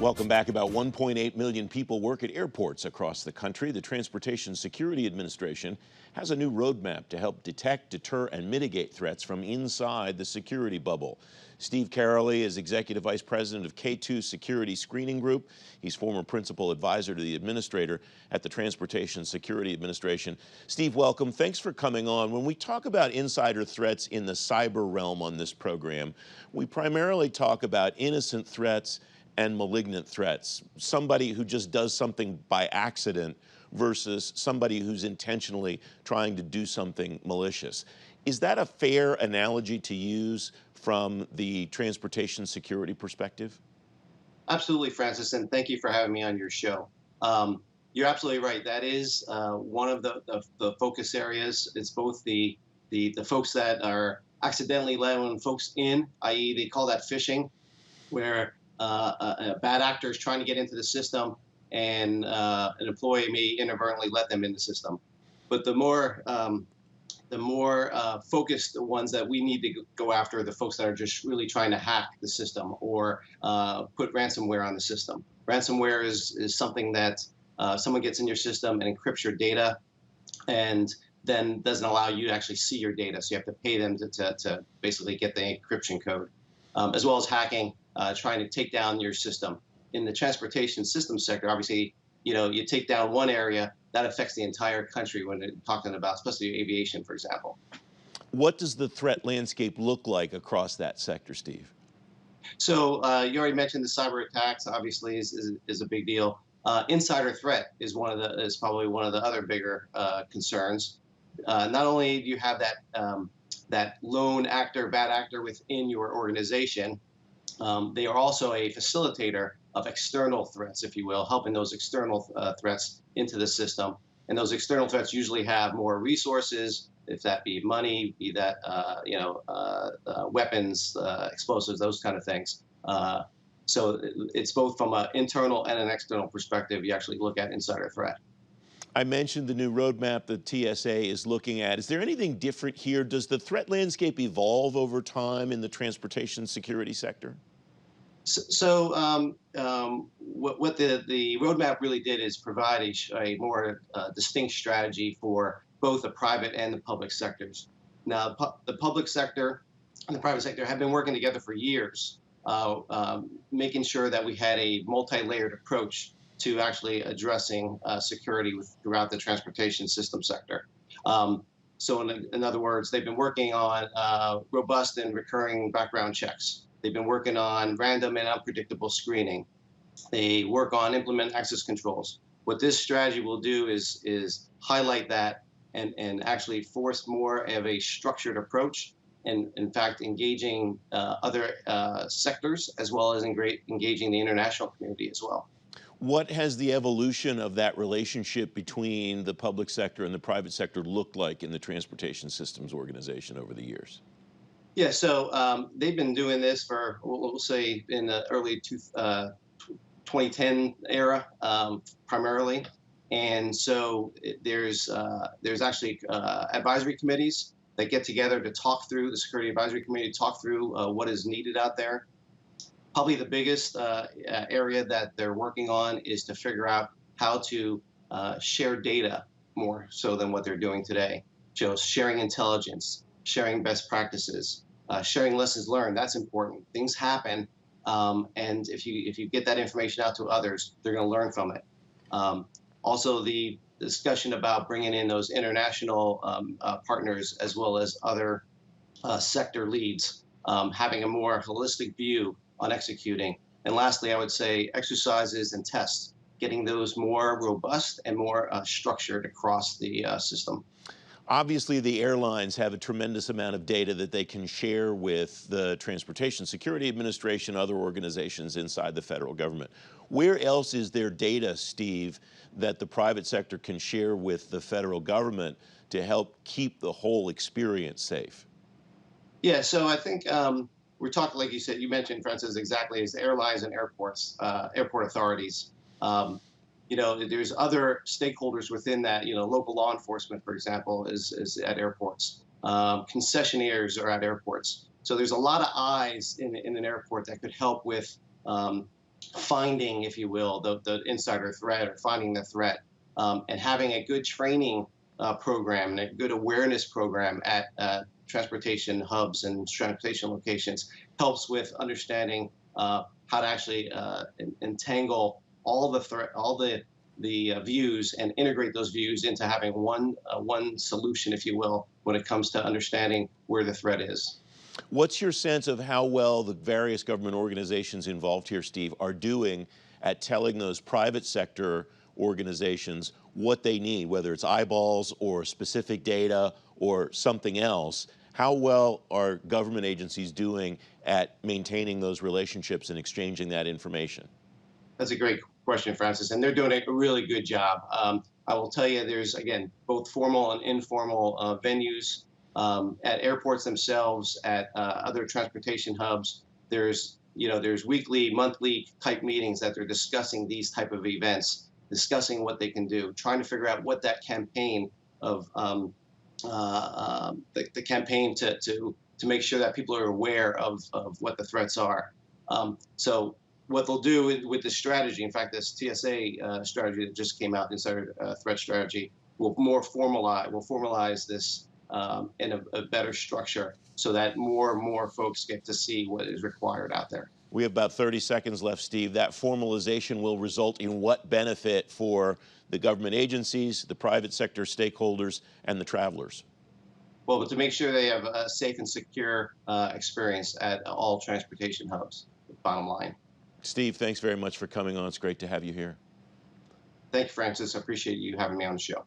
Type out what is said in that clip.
Welcome back. About 1.8 million people work at airports across the country. The Transportation Security Administration has a new roadmap to help detect, deter, and mitigate threats from inside the security bubble. Steve Karoly is Executive Vice President of K2 Security Screening Group. He's former Principal Advisor to the Administrator at the Transportation Security Administration. Steve, welcome. Thanks for coming on. When we talk about insider threats in the cyber realm on this program, we primarily talk about innocent threats and malignant threats. Somebody who just does something by accident versus somebody who's intentionally trying to do something malicious. Is that a fair analogy to use from the transportation security perspective? Absolutely, Francis, and thank you for having me on your show. You're absolutely right. That is one of the focus areas. It's both the folks that are accidentally letting folks in, i.e. they call that phishing, where a bad actor is trying to get into the system and an employee may inadvertently let them in the system. But the more focused ones that we need to go after are the folks that are just really trying to hack the system or put ransomware on the system. Ransomware is something that someone gets in your system and encrypts your data and then doesn't allow you to actually see your data. So you have to pay them to basically get the encryption code, as well as hacking, trying to take down your system. In the transportation system sector, obviously, you take down one area, that affects the entire country when you're talking about, especially aviation, for example. What does the threat landscape look like across that sector, Steve? So you already mentioned the cyber attacks, obviously, is a big deal. Insider threat is probably one of the other bigger concerns. Not only do you have that lone actor, bad actor within your organization, they are also a facilitator of external threats, if you will, helping those external threats into the system. And those external threats usually have more resources, if that be money, be that weapons, explosives, those kind of things. So it's both from an internal and an external perspective. You actually look at insider threat. I mentioned the new roadmap the TSA is looking at. Is there anything different here? Does the threat landscape evolve over time in the transportation security sector? So what the roadmap really did is provide a more distinct strategy for both the private and the public sectors. Now, the public sector and the private sector have been working together for years, making sure that we had a multi-layered approach to actually addressing security throughout the transportation system sector. So in other words, they've been working on robust and recurring background checks. They've been working on random and unpredictable screening. They work on implement access controls. What this strategy will do is highlight that and actually force more of a structured approach and, in fact, engaging other sectors as well as engaging the international community as well. What has the evolution of that relationship between the public sector and the private sector looked like in the Transportation Systems Organization over the years? Yeah, so they've been doing this for, we'll say, in the early 2010 era, primarily. And so there's actually advisory committees that get together to talk through, the Security Advisory Committee, talk through what is needed out there. Probably the biggest area that they're working on is to figure out how to share data more so than what they're doing today. So sharing intelligence, sharing best practices, sharing lessons learned. That's important. Things happen, and if you get that information out to others, they're going to learn from it. Also, the discussion about bringing in those international partners as well as other sector leads, having a more holistic view on executing. And lastly, I would say exercises and tests, getting those more robust and more structured across the system. Obviously, the airlines have a tremendous amount of data that they can share with the Transportation Security Administration, other organizations inside the federal government. Where else is there data, Steve, that the private sector can share with the federal government to help keep the whole experience safe? Yeah, so I think we're talking, like you said, you mentioned, Francis, exactly, as airlines and airports, airport authorities. There's other stakeholders within that. Local law enforcement, for example, is at airports. Concessionaires are at airports. So there's a lot of eyes in an airport that could help with finding, if you will, the insider threat or finding the threat, and having a good training program and a good awareness program at transportation hubs and transportation locations helps with understanding how to actually entangle all the threat, all the views, and integrate those views into having one solution, if you will, when it comes to understanding where the threat is. What's your sense of how well the various government organizations involved here, Steve, are doing at telling those private sector organizations what they need, whether it's eyeballs or specific data or something else? How well are government agencies doing at maintaining those relationships and exchanging that information? That's a great question, Francis, and they're doing a really good job. I will tell you, there's again both formal and informal venues at airports themselves, at other transportation hubs. There's weekly, monthly type meetings that they're discussing these type of events, discussing what they can do, trying to figure out what that campaign of the campaign to make sure that people are aware of what the threats are. So what they'll do with this strategy, in fact, this TSA strategy that just came out, insider threat strategy, will formalize this in a better structure so that more and more folks get to see what is required out there. We have about 30 seconds left, Steve. That formalization will result in what benefit for the government agencies, the private sector stakeholders, and the travelers? Well, to make sure they have a safe and secure experience at all transportation hubs, bottom line. Steve, thanks very much for coming on. It's great to have you here. Thank you, Francis. I appreciate you having me on the show.